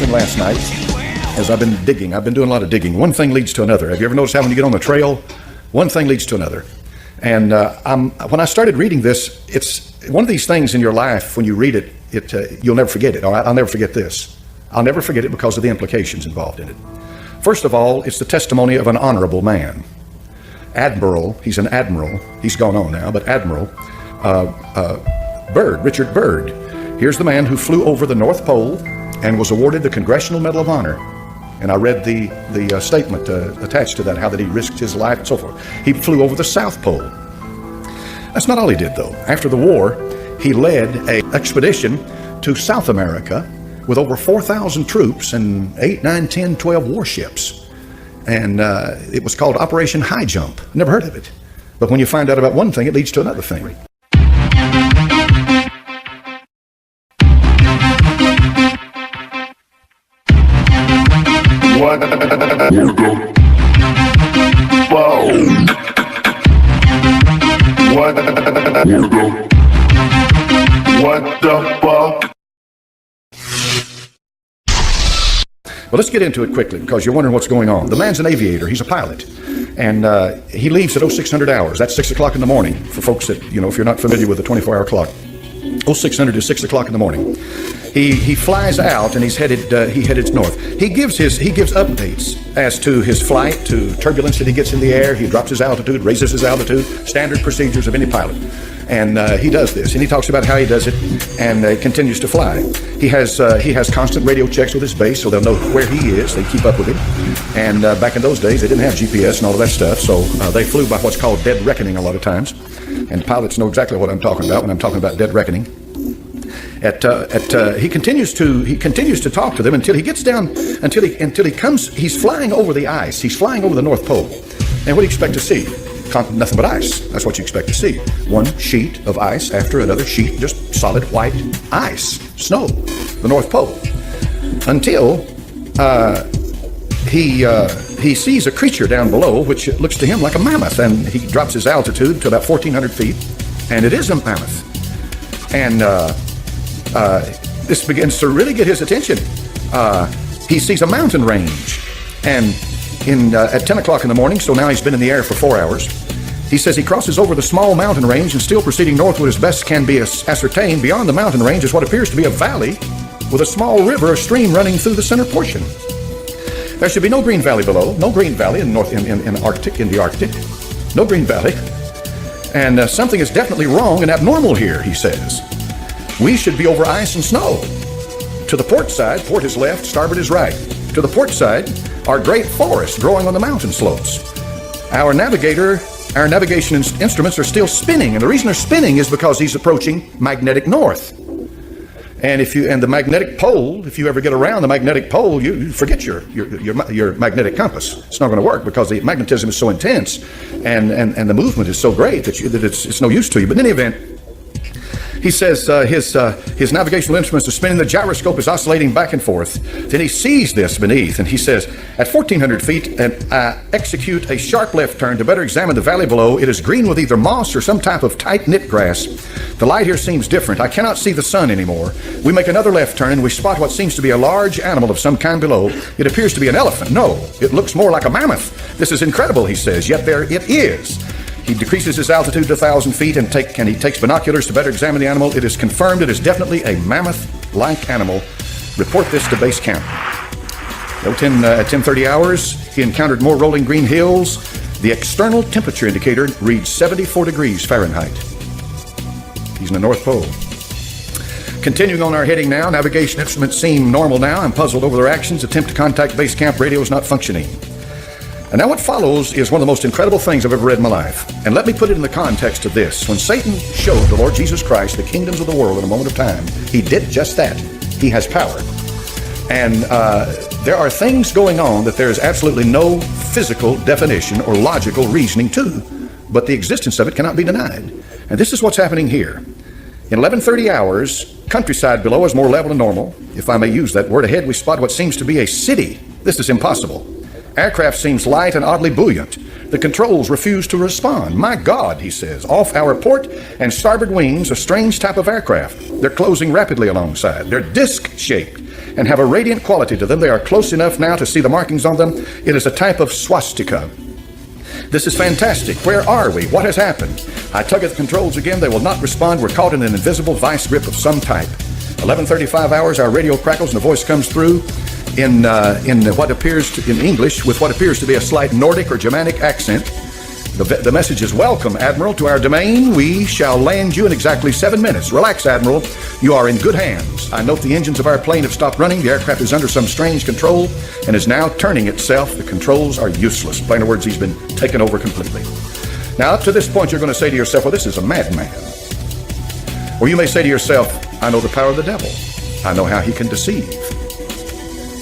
something last night as I've been digging. I've been doing a lot of digging. One thing leads to another. Have you ever noticed how when you get on the trail, one thing leads to another? And when I started reading this, it's one of these things in your life, when you read it, you'll never forget it. I'll never forget this. I'll never forget it because of the implications involved in it. First of all, it's the testimony of an honorable man. Admiral, he's an admiral. He's gone on now, but Admiral Byrd, Richard Byrd. Here's the man who flew over the North Pole and was awarded the Congressional Medal of Honor. And I read the statement attached to that, how that he risked his life and so forth. He flew over the South Pole. That's not all he did, though. After the war, he led an expedition to South America with over 4,000 troops and 8, 9, 10, 12 warships. And it was called Operation High Jump. Never heard of it. But when you find out about one thing, it leads to another thing. What the fuck? Well, let's get into it quickly because you're wondering what's going on. The man's an aviator. He's a pilot. And he leaves at 0600 hours. That's 6 o'clock in the morning for folks that, if you're not familiar with the 24-hour clock. 0600 is 6 o'clock in the morning. He flies out and he headed north. He gives updates as to his flight, to turbulence that he gets in the air. He drops his altitude, raises his altitude, standard procedures of any pilot. And he does this, and he talks about how he does it, and continues to fly. He has constant radio checks with his base, so they'll know where he is. They keep up with him. And back in those days, they didn't have GPS and all of that stuff, so they flew by what's called dead reckoning a lot of times. And pilots know exactly what I'm talking about when I'm talking about dead reckoning. He continues to talk to them until he gets down, until he comes. He's flying over the ice. He's flying over the North Pole. And what do you expect to see? Nothing but ice. That's what you expect to see. One sheet of ice after another sheet, just solid white ice, snow, the North Pole. Until he sees a creature down below, which looks to him like a mammoth, and he drops his altitude to about 1,400 feet, and it is a mammoth. And this begins to really get his attention. He sees a mountain range, and at 10 o'clock in the morning, so now he's been in the air for 4 hours, he says he crosses over the small mountain range and still proceeding northward as best can be ascertained. Beyond the mountain range is what appears to be a valley with a small river or stream running through the center portion. There should be no green valley below, no green valley in the Arctic, no green valley. And something is definitely wrong and abnormal here, he says. We should be over ice and snow. To the port side, port is left, starboard is right. To the port side are great forests growing on the mountain slopes. Our navigation instruments are still spinning, and the reason they're spinning is because he's approaching magnetic north. And the magnetic pole, if you ever get around the magnetic pole, you forget your magnetic compass. It's not going to work because the magnetism is so intense, and the movement is so great that it's no use to you. But in any event, he says his navigational instruments are spinning, the gyroscope is oscillating back and forth. Then he sees this beneath, and he says, at 1,400 feet, execute a sharp left turn to better examine the valley below. It is green with either moss or some type of tight-knit grass. The light here seems different. I cannot see the sun anymore. We make another left turn, and we spot what seems to be a large animal of some kind below. It appears to be an elephant. No, it looks more like a mammoth. This is incredible, he says, yet there it is. He decreases his altitude to 1,000 feet and he takes binoculars to better examine the animal. It is confirmed it is definitely a mammoth-like animal. Report this to base camp. At 10:30 hours, he encountered more rolling green hills. The external temperature indicator reads 74 degrees Fahrenheit. He's in the North Pole. Continuing on our heading now, navigation instruments seem normal now. I'm puzzled over their actions. Attempt to contact base camp radio is not functioning. And now what follows is one of the most incredible things I've ever read in my life. And let me put it in the context of this. When Satan showed the Lord Jesus Christ the kingdoms of the world in a moment of time, he did just that. He has power. And there are things going on that there is absolutely no physical definition or logical reasoning to, but the existence of it cannot be denied. And this is what's happening here. In 11:30 hours, countryside below is more level than normal. If I may use that word, ahead we spot what seems to be a city. This is impossible. Aircraft seems light and oddly buoyant. The controls refuse to respond. My God, he says, off our port and starboard wings, a strange type of aircraft. They're closing rapidly alongside. They're disc-shaped. and have a radiant quality to them. They are close enough now to see the markings on them. It is a type of swastika. This is fantastic. Where are we? What has happened? I tug at the controls again. They will not respond. We're caught in an invisible vice grip of some type. 11:35 hours, our radio crackles and the voice comes through in what appears to, in English, with what appears to be a slight Nordic or Germanic accent. The message is, welcome, Admiral, to our domain. We shall land you in exactly 7 minutes. Relax, Admiral. You are in good hands. I note the engines of our plane have stopped running. The aircraft is under some strange control and is now turning itself. The controls are useless. In plain words, he's been taken over completely. Now, up to this point, you're going to say to yourself, well, this is a madman. Or you may say to yourself, I know the power of the devil. I know how he can deceive.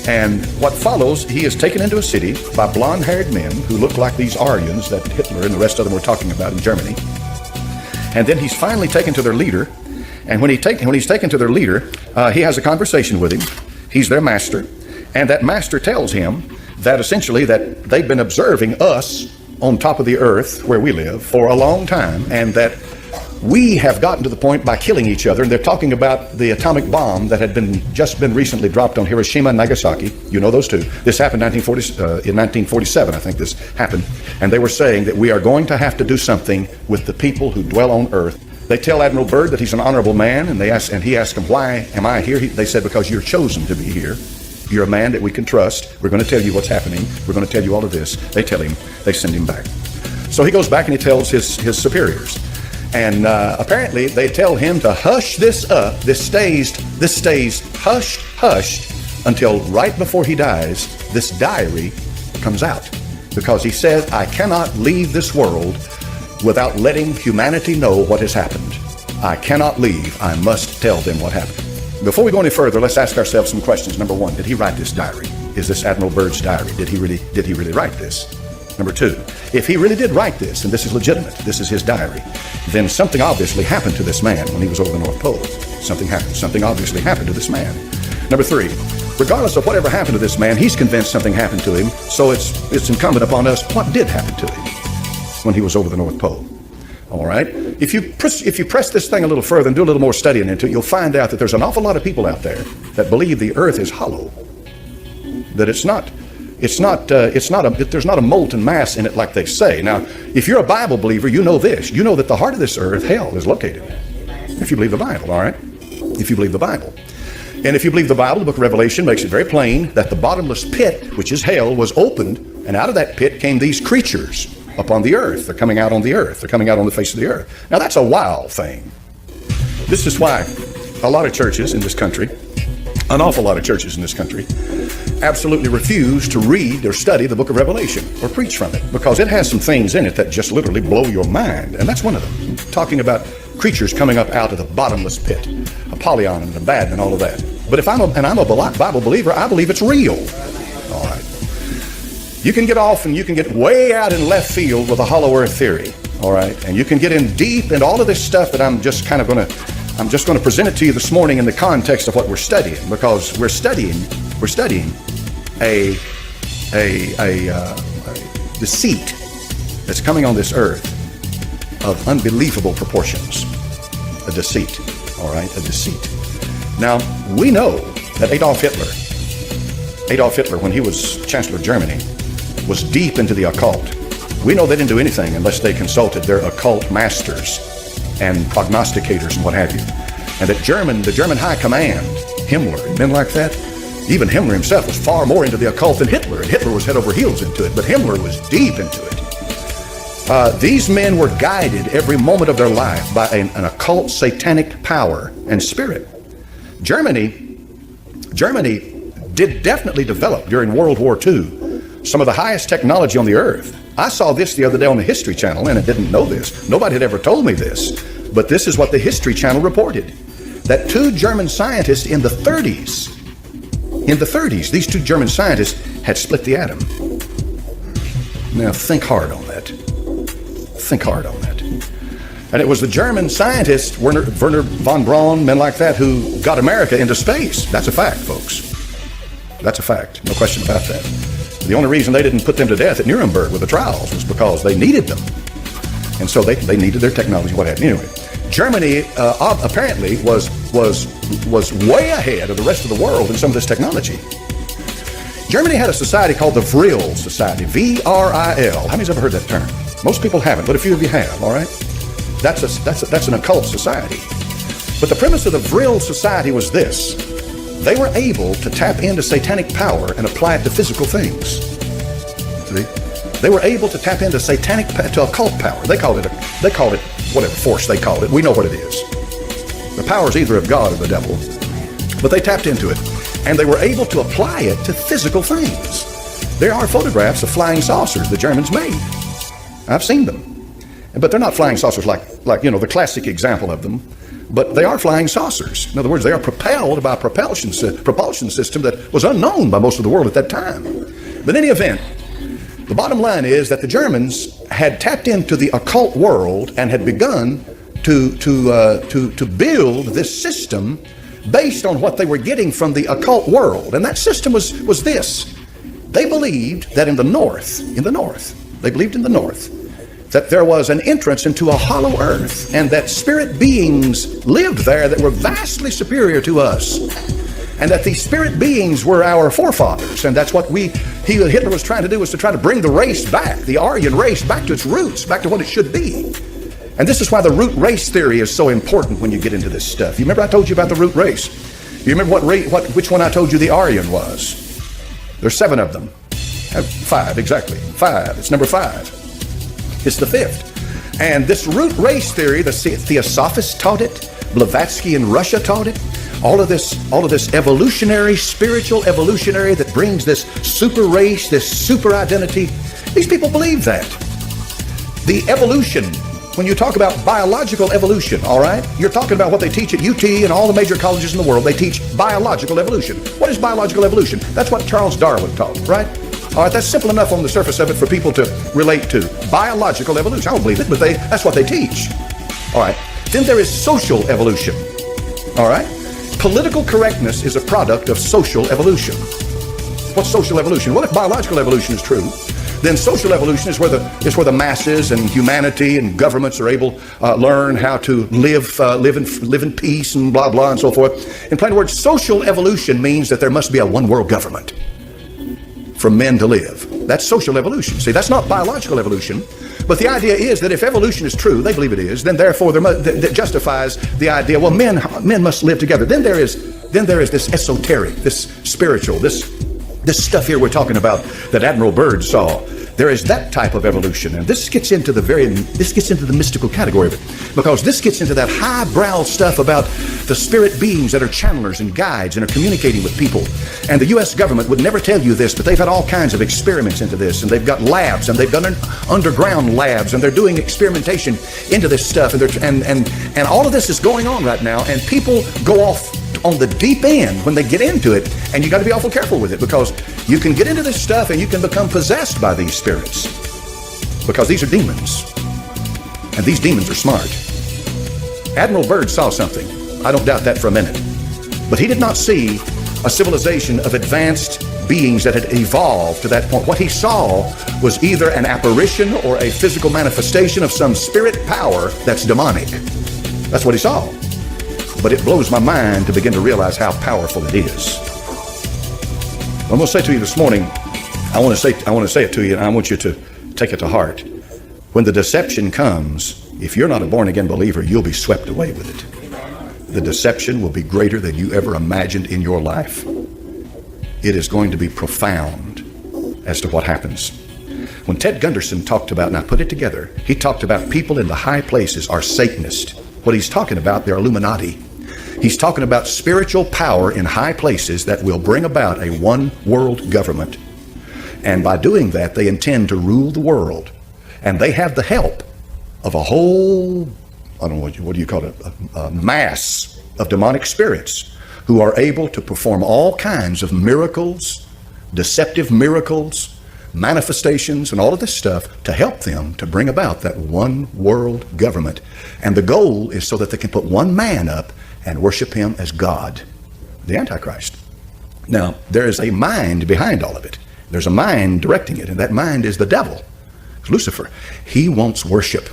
And what follows, he is taken into a city by blonde-haired men who look like these Aryans that Hitler and the rest of them were talking about in Germany. And then he's finally taken to their leader. And when he's taken to their leader, he has a conversation with him. He's their master. And that master tells him that essentially that they've been observing us on top of the earth where we live for a long time, and that we have gotten to the point by killing each other. And they're talking about the atomic bomb that had just been recently dropped on Hiroshima and Nagasaki. You know those two. This happened in 1947, I think this happened. And they were saying that we are going to have to do something with the people who dwell on earth. They tell Admiral Byrd that he's an honorable man, and he asks him, why am I here? They said, because you're chosen to be here. You're a man that we can trust. We're going to tell you what's happening. We're going to tell you all of this. They tell him. They send him back. So he goes back and he tells his superiors. And apparently they tell him to hush this up. This stays hushed until right before he dies. This diary comes out, because he said, I cannot leave this world without letting humanity know what has happened. I cannot leave. I must tell them what happened. Before we go any further, let's ask ourselves some questions. Number one, did he write this diary? Is this Admiral Byrd's diary? Did he really write this? Number two, if he really did write this, and this is legitimate, this is his diary, then something obviously happened to this man when he was over the North Pole. Something obviously happened to this man. Number three, regardless of whatever happened to this man, he's convinced something happened to him, so it's incumbent upon us, what did happen to him when he was over the North Pole? All right? If you press this thing a little further and do a little more studying into it, you'll find out that there's an awful lot of people out there that believe the earth is hollow, that there's not a molten mass in it like they say. Now, if you're a Bible believer, you know this. You know that the heart of this earth, hell, is located. If you believe the Bible, all right? If you believe the Bible. And if you believe the Bible, the book of Revelation makes it very plain that the bottomless pit, which is hell, was opened, and out of that pit came these creatures upon the earth. They're coming out on the earth. They're coming out on the face of the earth. Now, that's a wild thing. This is why a lot of churches in this country, an awful lot of churches in this country, absolutely refuse to read or study the book of Revelation or preach from it, because it has some things in it that just literally blow your mind. And that's one of them, talking about creatures coming up out of the bottomless pit, Apollyon and Abaddon and all of that. But I'm a Bible believer, I believe it's real. All right. You can get off and you can get way out in left field with a hollow earth theory. All right. And you can get in deep into all of this stuff that I'm just going to present it to you this morning in the context of what we're studying, because we're studying a deceit that's coming on this earth of unbelievable proportions. A deceit, all right, a deceit. Now, we know that Adolf Hitler, when he was Chancellor of Germany, was deep into the occult. We know they didn't do anything unless they consulted their occult masters and prognosticators and what have you. And that the German high command, Himmler, men like that, even Himmler himself was far more into the occult than Hitler, and Hitler was head over heels into it, but Himmler was deep into it. These men were guided every moment of their life by an occult satanic power and spirit. Germany did definitely develop during World War II some of the highest technology on the earth. I saw this the other day on the History Channel, and I didn't know this. Nobody had ever told me this, but this is what the History Channel reported, that two German scientists in the 30s, these two German scientists had split the atom. Now think hard on that. Think hard on that. And it was the German scientist, Werner von Braun, men like that, who got America into space. That's a fact, folks. That's a fact. No question about that. The only reason they didn't put them to death at Nuremberg with the trials was because they needed them. And so they needed their technology, what have you. Anyway, Germany apparently was way ahead of the rest of the world in some of this technology. Germany had a society called the Vril Society, V-R-I-L. How many's ever heard that term? Most people haven't, but a few of you have, all right? That's an occult society. But the premise of the Vril Society was this. They were able to tap into satanic power and apply it to physical things. See? They were able to tap into to occult power. They called it whatever force they called it. We know what it is. The power is either of God or the devil. But they tapped into it. And they were able to apply it to physical things. There are photographs of flying saucers the Germans made. I've seen them. But they're not flying saucers like the classic example of them. But they are flying saucers. In other words, they are propelled by a propulsion system that was unknown by most of the world at that time. But in any event, the bottom line is that the Germans had tapped into the occult world and had begun to build this system based on what they were getting from the occult world. And that system was this. They believed that in the north, that there was an entrance into a hollow earth, and that spirit beings lived there that were vastly superior to us, and that these spirit beings were our forefathers. And that's what Hitler was trying to do, was to try to bring the race back, the Aryan race, back to its roots, back to what it should be. And this is why the root race theory is so important when you get into this stuff. You remember I told you about the root race? You remember which one I told you the Aryan was? There's 7 of them. 5, exactly. 5. It's number 5. It's the 5th. And this root race theory, the Theosophists taught it. Blavatsky in Russia taught it. All of this evolutionary, spiritual evolutionary that brings this super race, this super identity. These people believe that. The evolution, when you talk about biological evolution, all right, you're talking about what they teach at UT and all the major colleges in the world. They teach biological evolution. What is biological evolution? That's what Charles Darwin taught, right? All right, that's simple enough on the surface of it for people to relate to. Biological evolution. I don't believe it, but that's what they teach. All right. Then there is social evolution. All right. Political correctness is a product of social evolution. What's social evolution? Well, if biological evolution is true, then social evolution is where the masses and humanity and governments are able to learn how to live in peace and blah blah and so forth. In plain words, social evolution means that there must be a one world government for men to live. That's social evolution. See, that's not biological evolution. But the idea is that if evolution is true, they believe it is, then therefore that justifies the idea, well, men must live together. Then there is this esoteric, this spiritual, this stuff here we're talking about that Admiral Byrd saw. There is that type of evolution, and this gets into the mystical category of it, because this gets into that highbrow stuff about the spirit beings that are channelers and guides and are communicating with people. And the U.S. government would never tell you this, but they've had all kinds of experiments into this, and they've got labs, and they've done underground labs, and they're doing experimentation into this stuff, and all of this is going on right now, and people go off on the deep end when they get into it, and you got to be awful careful with it, because you can get into this stuff and you can become possessed by these spirits, because these are demons, and these demons are smart. Admiral Byrd saw something. I don't doubt that for a minute, but he did not see a civilization of advanced beings that had evolved to that point. What he saw was either an apparition or a physical manifestation of some spirit power that's demonic. That's what he saw. But it blows my mind to begin to realize how powerful it is. I'm going to say to you this morning, I want to say it to you, and I want you to take it to heart. When the deception comes, if you're not a born-again believer, you'll be swept away with it. The deception will be greater than you ever imagined in your life. It is going to be profound as to what happens. When Ted Gunderson talked about, and I put it together, he talked about people in the high places are Satanists. What he's talking about, they're Illuminati. He's talking about spiritual power in high places that will bring about a one world government. And by doing that, they intend to rule the world. And they have the help of a whole, I don't know, what do you call it, a mass of demonic spirits who are able to perform all kinds of miracles, deceptive miracles, manifestations, and all of this stuff to help them to bring about that one world government. And the goal is so that they can put one man up and worship him as God, the Antichrist. Now, there is a mind behind all of it. There's a mind directing it, and that mind is the devil. It's Lucifer. He wants worship.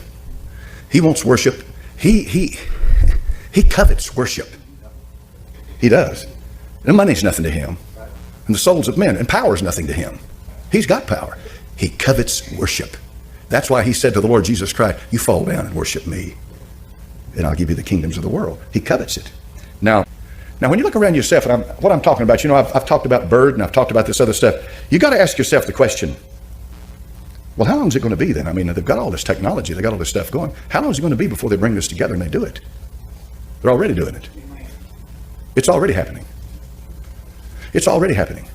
He wants worship He covets worship. He does. And money's nothing to him. And the souls of men. And power's nothing to him. He's got power. He covets worship. That's why he said to the Lord Jesus Christ, you fall down and worship me, and I'll give you the kingdoms of the world. He covets it. Now when you look around yourself, and what I'm talking about, I've talked about Bird, and I've talked about this other stuff. You got to ask yourself the question, well, how long is it going to be then? I mean, they've got all this technology, they've got all this stuff going. How long is it going to be before they bring this together and they do it? They're already doing it. It's already happening. It's already happening.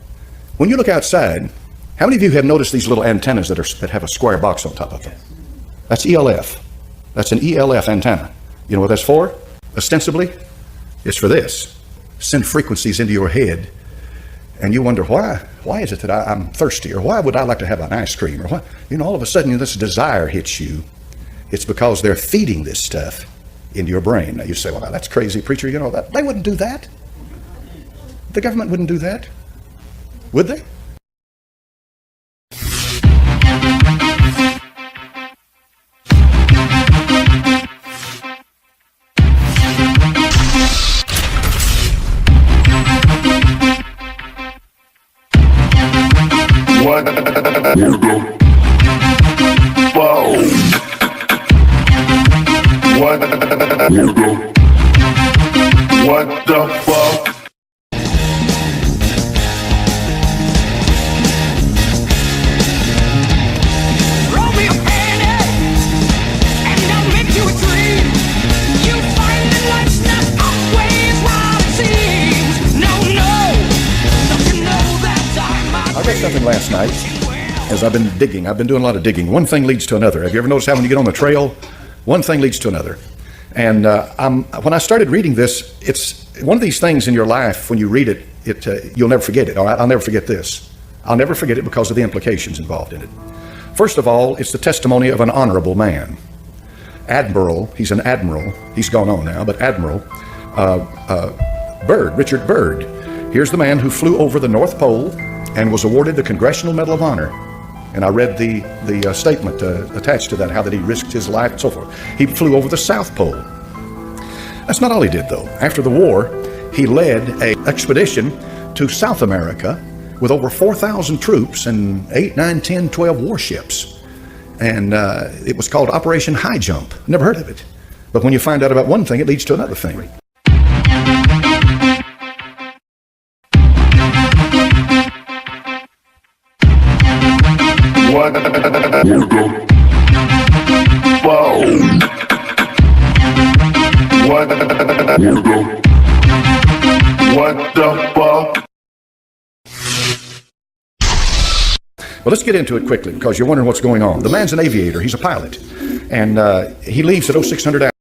When you look outside, how many of you have noticed these little antennas that have a square box on top of them? That's ELF. That's an ELF antenna. You know what that's for? Ostensibly, it's for this. Send frequencies into your head, and you wonder, why is it that I'm thirsty, or why would I like to have an ice cream, or why, all of a sudden this desire hits you. It's because they're feeding this stuff into your brain. Now you say, well, that's crazy, preacher, that they wouldn't do that. The government wouldn't do that, would they? What the fuck? Roll me a penny, and I'll make you a dream. You find that life's not always what it seems. No, don't you know that I read something last night as I've been digging. I've been doing a lot of digging. One thing leads to another. Have you ever noticed how when you get on the trail, one thing leads to another? And when I started reading this, it's one of these things in your life, when you read it, you'll never forget it. I'll never forget this. I'll never forget it because of the implications involved in it. First of all, it's the testimony of an honorable man. Admiral, he's an admiral. He's gone on now, but Admiral Byrd, Richard Byrd. Here's the man who flew over the North Pole and was awarded the Congressional Medal of Honor. And I read the statement attached to that, how that he risked his life and so forth. He flew over the South Pole. That's not all he did, though. After the war, he led an expedition to South America with over 4,000 troops and 8, 9, 10, 12 warships. And it was called Operation High Jump. Never heard of it. But when you find out about one thing, it leads to another thing. What the fuck? What the fuck? Well, let's get into it quickly because you're wondering what's going on. The man's an aviator. He's a pilot. And he leaves at 0600 hours.